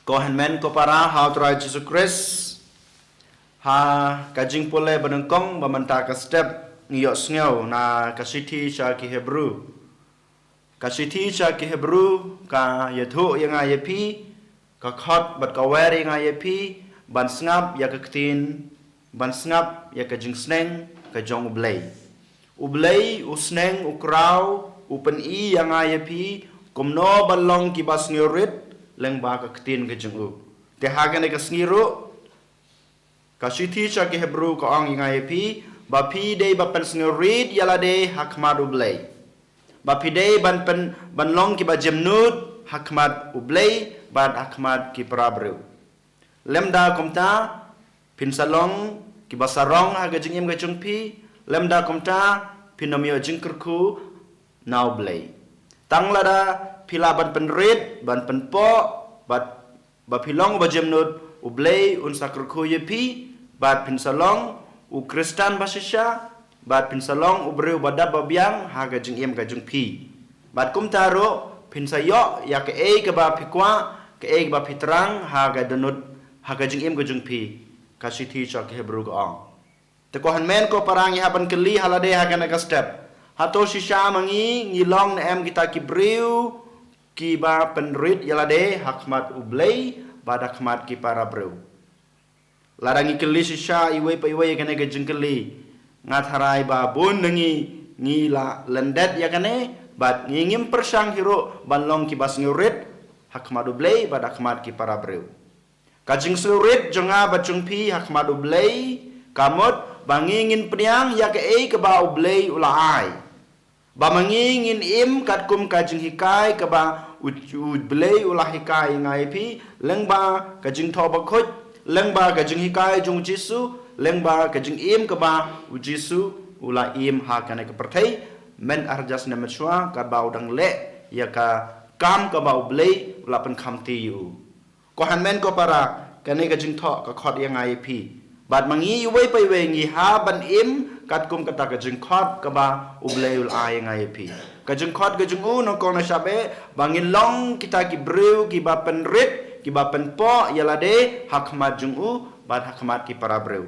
Ko hanmen ko para how to write Jesus Christ ha kajing pole benengkong bamanta ka step ngiyok sngew na kasiti sha ki Hebrew kasiti sha ki Hebrew ka yathu yang ayepi ka khot bat ka weri nga yepi ban snap ya ka ktin ban snap ya ka jing sneng ka jong ublei usneng ukraw upen I yang ayepi komno balong ki bas ngeurit leng ba ka ktin ka jing u te hagan ka sngiru kasiti sha ki Hebrew ka ong yang ayepi ba pi de ba pen ngeurit yala de hakmad ublei ba pi de ban long ki ba jemnut hakmad ublei bad hakmad ki prabreu lemda komta pinsalong ki basarong haga jingim ga jungpi lemda komta pinomio jingkerku now blay tanglada pila ban penrit ban penpo ba pilong ba jemnut ublay un sakrku yepi bad pinsalong u kristan basisha bad pinsalong ubreu badab babiang haga jingim ga jungpi bad kumtaro pinsayo ya ke ke ba pikwa ke ba pitrang haga denut haga jingim ga jungpi kasiti cha ke Hebrew ga te ko hanmen ko parang ya ban keli halade haga na step hato shisha mangi ngilong na em kita ki breu ki ba penrit yalade hakmat ublei bada khmat ki para breu larangi keli shisha iwe pa iwe ga ga jingkeli ngatharai ba bun ngi ngila lendet ya kane bat ngingim persang hiro banlong ki bas ngurit hakmat ublei bada khmat ki para breu kajing surit jonga bacungpi hakmat ublei kamot bangingin peniang ya ke ba ublei ulai ba mangingin im katkum kajing hikai ke ba ublei ulah hikai ngai pi lengba kajing thoba khoj lengba kajing hikai jung jisu lengba kajing im ke ba ujisu ula im hakane ke perthai men arjas na machwa ka ba udang le ya ka kam ka ba ublei ula pen khamti yu ko hanmen ko para kane ka jing tho ka khot yang ai pi bad mangi wei pai wei ngi ha ban im kat kum kata ka jing khot ka ba ublei ul ai yang ai pi ka jing khot ka jing u no ko na shabe bangin long kita ki breu ki ba pen rit ki ba pen po yala de hakmat jing u bad hakmat ki para breu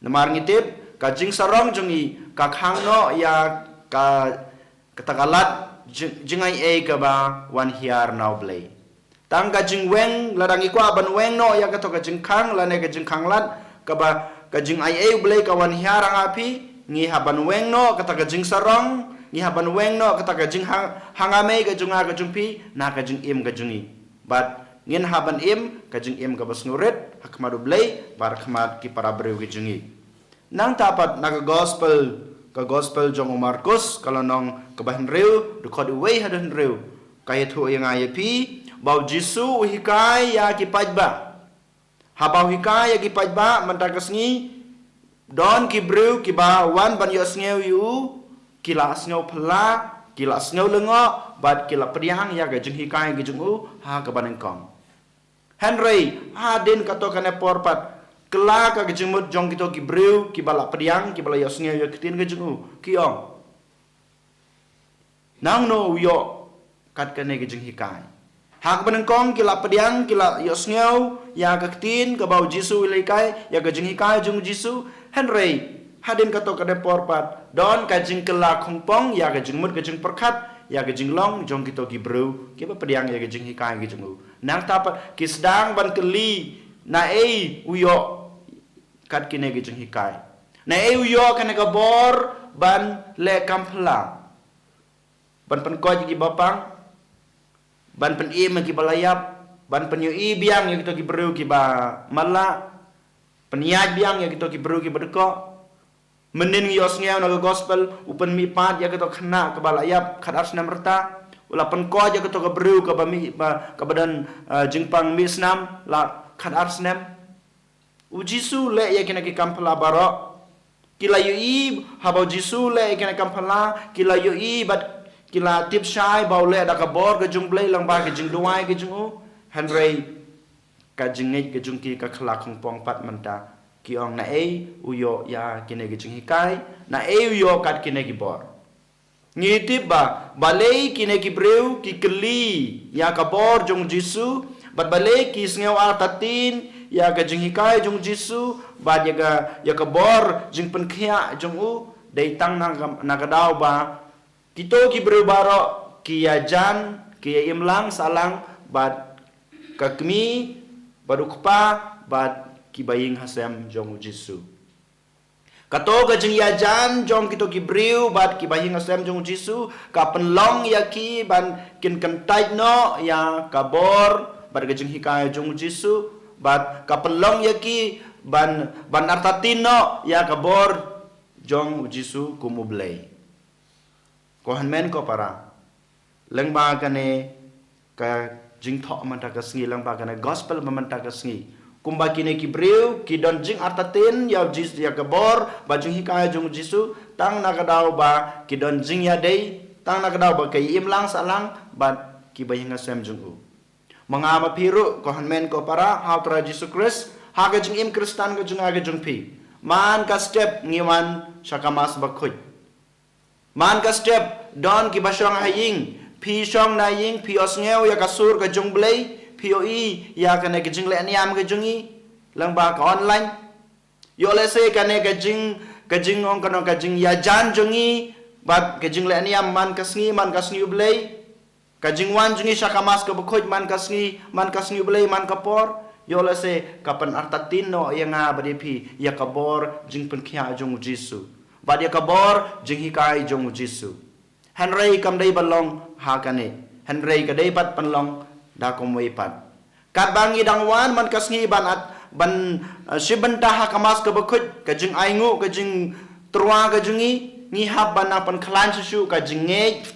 namar ngitip ka jing sarong jungi ka khang no ya ka katagalat jingai ka ba wan hiar now blay tang ka jing weng larangi kwa ban weng no ya ka to ka jing khang la ne ka jing khang lat ka ba ka jing ai blay ka wan hiar ang api ngi ha ban weng no ka ta ka jing sarong ngi ha ban weng no ka ta ka jing hangame ka junga ka jungpi na ka jing im ka jungi bat ngin ha ban im ka jing im ka bas ngurit hakmadu blay bar khmat ki para breu ki jungi nang tapat na ka gospel jong Markus kalau nong kebahan reu de kod wei hadan reu kaya thu yang ayepi bau jisu hikai ya ki pajba habau hikai ya ki pajba mantakasngi don ki breu ki ba wan ban yo sneu yu kila sneu phala kila sneu lengo bat kila priang ya ga jing hikai gi jungu ha ka banengkong Henry adin kato kane porpat kela ka gejemut jong kito ki breu ki bala priang ki bala yosnge yo kitin gejungu ki ong nang no yo kat kane gejeng hikai hak benengkong ki la priang ki la yosnge ya ka kitin ka bau jisu ilaikai ya gejeng hikai jung jisu Henry hadin kato kane porpat don ka jing kela khongpong ya gejeng mut gejeng perkhat ya gejeng long jong kito ki breu ki ba priang ya gejeng hikai gejungu nang tapat ki sedang ban keli na uyo kat kine gejeng hikai na uyo kane ka bor ban le kampla ban pen ko gi bapang ban pen im ki balayap ban pen yo biang yo ki breu ki ba mala peniaj biang yo ki breu ki bedeko menin yos ngeu na gospel upen mi pat ya to khna ka balayap khat ars namrta ula pen ko ya to ka breu ka ba mi ba ka badan jingpang mi snam la khat ars nam ujisu le ya kena ki kampala baro kila yu habau jisu le kena kampala kila yu bat kila tip shai bau le da ka bor ga jung blai lang ba ga jing duai ga jung u Henry ka jingit ga jung ki ka khla khong pong pat manta ki ong na uyo ya kine ga jing hikai na uyo kat kine ki bor ngitip ba balei kine ki breu ki keli ya kabor jong Jisu bat balei ki sngew atatin ya ka jing hikai jong Jisu bat ya kabor jing penkhia jong u dei tang na kadau ba kito ki breu baro ki ya jan ki ya imlang salang bat kakmi badukpa bat ki baying hasem jong Jisu. Kato ka jing yajan jong kito ki briu bat ki bahing asem jong Jisu ka penlong ya ki ban kin kentai no ya kabor bat ka jing hikai jong Jisu bat ka penlong ya ki ban artatin no ya kabor jong Jisu kumublay. Ko hanmen ko para leng ba kane ka jing tho man ta ka sngi leng ba kane gospel man ta ka sngi kumba kine ki breu ki don jing artatin ya jis ya kabor ba jing hikai jong Jisu tang na kadau ba ki don jing ya dei tang na kadau ba kai imlang salang ba ki bahinga sem jong u mangama piru ko hanmen ko para how tra Jisu Christ ha ga jing im kristan ga jing aga jong pi man ka step ngiwan shakamas ba khoj man ka step don ki basong haying pi song na ying pi osngeu ya kasur ka jong blei POE ya kane ke jing le niam ke jungi lang ba ka online yo le se kane ke jing ong kano ke jing ya jan jungi bat ke jing le niam man kasngi ublei ka jing wan jungi shakamas ka bukhoj man kasngi ublei man kapor yo le se kapan artatin no ya nga badipi ya kabor jing penkhia jong Jisu bat ya kabor jing hikai jong Jisu Henry kam dei balong ha kane Henry ka dei pat panlong da komoi pat kat bangi dangwan man kasngi ban shibanta ha kamas ka bakhut ka jing aingu ka jing trwa ka jingi ni hab bana pan khlan su ka jinge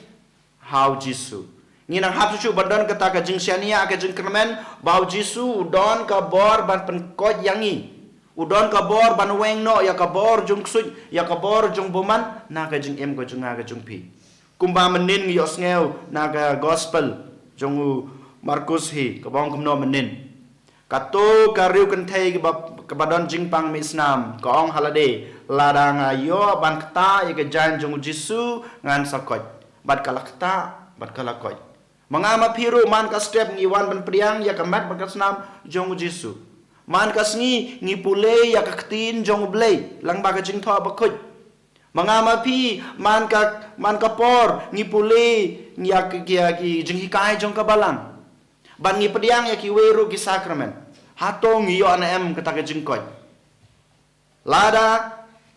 how Jisu ni nang hab su badan kata ka jing siania ka jing kermen bau Jisu udon ka bor ban pan koj yangi udon ka bor ban weng no ya ka bor jung suj ya ka bor jung boman na ka jing em ka junga ka jung pi kumba menin ngi osngeu na ka gospel jong Markus hi kabong kumno menin kato kariu kenthei ke badon jingpang misnam kong halade ladang ayo ban kta ye ke jan jong Jisu ngan sakoj bat kalakta bat kalakoj mangama phiru man ka step ngi wan ban priang ya kamat ban kasnam jong Jisu man ka sngi ngi pule ya ka ktin jong blei lang ba ka jing tho ba khoj mangama phi man ka por ngi pule ya ki jing hikai jong ka balang ban ngi pediang ya ki weru ki sakramen hato ngi yo ana em kata ka jing koj lada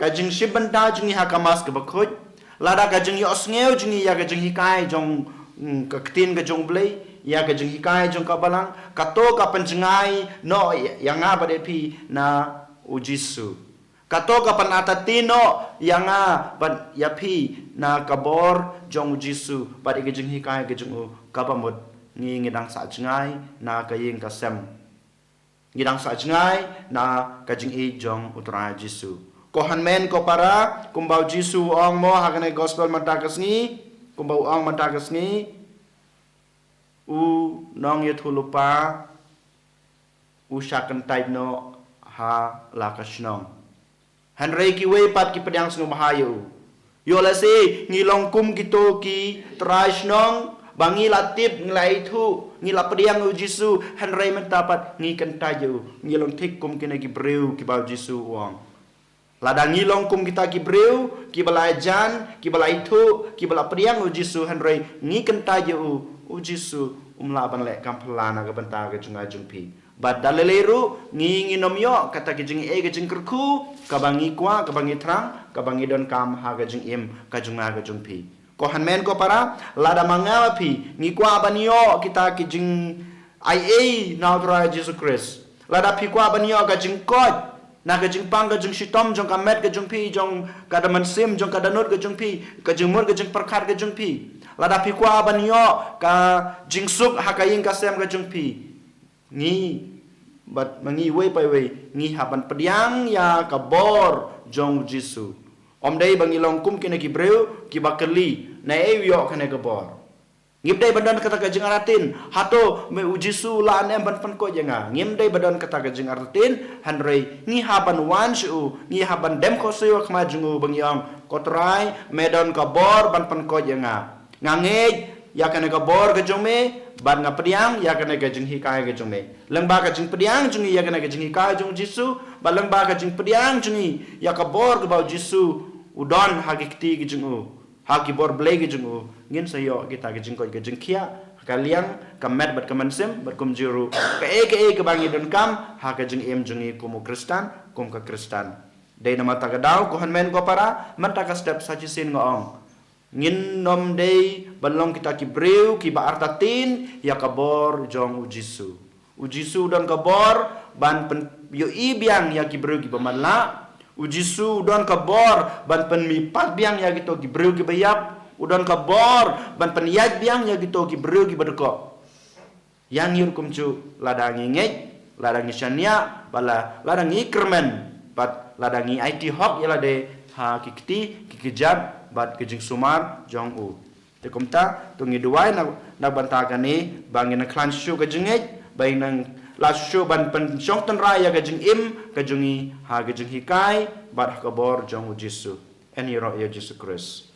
ka jing shibanta jing hakamas ka bakhoj lada ka jing yo sngew jing ya ka jing hikai jong ka ktin ka jong blei ya ka jing hikai jong ka balang kato ka panjngai no ya nga bade pi na u Jisu kato ka panatatino ya nga ban ya pi na kabor jong Jisu bade ka jing hikai ka jong u ka pamot ngi dang sa chngai na ka ying ka sem ngi dang sa chngai na ka jing e jong utra Jisu ko hanmen ko para kumbau Jisu ong mo hakane gospel matakas ngi kumbau ong matakas ngi u nong ye thulupa u shakan type no ha la kashnong Henry ki we pat ki pedang snu mahayu yo la se ngi long kum kito ki trashnong bangi latip nglai thu ngi la pediang u Jisu Henry mentapat ngi kentayu ngi long thik kum kine ki breu ki bau Jisu wong lada ngi long kum kita ki breu ki balai jan ki balai thu ki bala pediang u Jisu Henry ngi kentayu u Jisu umla ban le kampla na ka banta ka junga jungpi bad daleleru ngi nomyo kata ki jing e ka jing kerku ka bangi kwa ka bangi thrang ka bangi don kam ha ka jing im ka junga ka jungpi ko hanmen ko para lada mangawa pi ngi kwa banyo kita ki jing IA now tra Jesus Christ lada pi kwa banyo ka jing kod na ka jing pang ka jing shitom jong ka met ka jing pi jong ka da mansim jong ka danut ka jing pi ka jing mur ka jing perkhat ka jing pi lada pi kwa banyo ka jing suk ha ka ying ka sem ka jing pi ngi bat mangi we pai we ngi haban pediang ya ka bor jong Jisu om dei bangi long kum kine ki breu ki bakali na e yo kane ka bor Ngim dai badan kata kajing aratin hato me ujisu la anem ban pan ko janga ngim dai badan kata kajing aratin hanrei ngi haban wan shu ngi haban dem ko sewa khma jungu bangyang kotrai medan ka bor ban pan ko janga ngange ya kana ka bor ka jome ban nga pediang ya kana ka jing hikai ka jome lengba ka jing pediang jungi ya kana ka jing hikai jung jisu balang ba ka jing pediang jungi ya ka bor ka bau jisu udon hagikti ki jungu hagi bor blai ki jungu ngin sayo kita ki jing ko ki jing kia kaliang kamet bat kamansem bat kum jiru ka ke bangi don kam ha ka jing em jungi kumu kristan kum ka kristan dei nama ta ka dau ko han men ko para man ta ka step sachi sin ngong ngin nom dei balong kita ki breu ki ba artatin ya kabor jong ujisu don kabor ban pen yo i biang ya ki breu ki bamanla ujisu don kabor ban pen mi pat biang ya gitu ki breu ki bayap udon kabor ban pen yat biang ya gitu ki breu ki badeko yang yur kumcu ladangi ngej ladangi syania bala ladangi kermen pat ladangi IT hop ya de ha ki kiti ki kejab bat kejing sumar jong u te komta tungi duai na bantakan ni bangin na klan shu kejingej bain nang la shu ban pen jong tan raya kejing im kejungi ha kejing hikai bat kabor jong u Jesu en yero ya Jesu Christ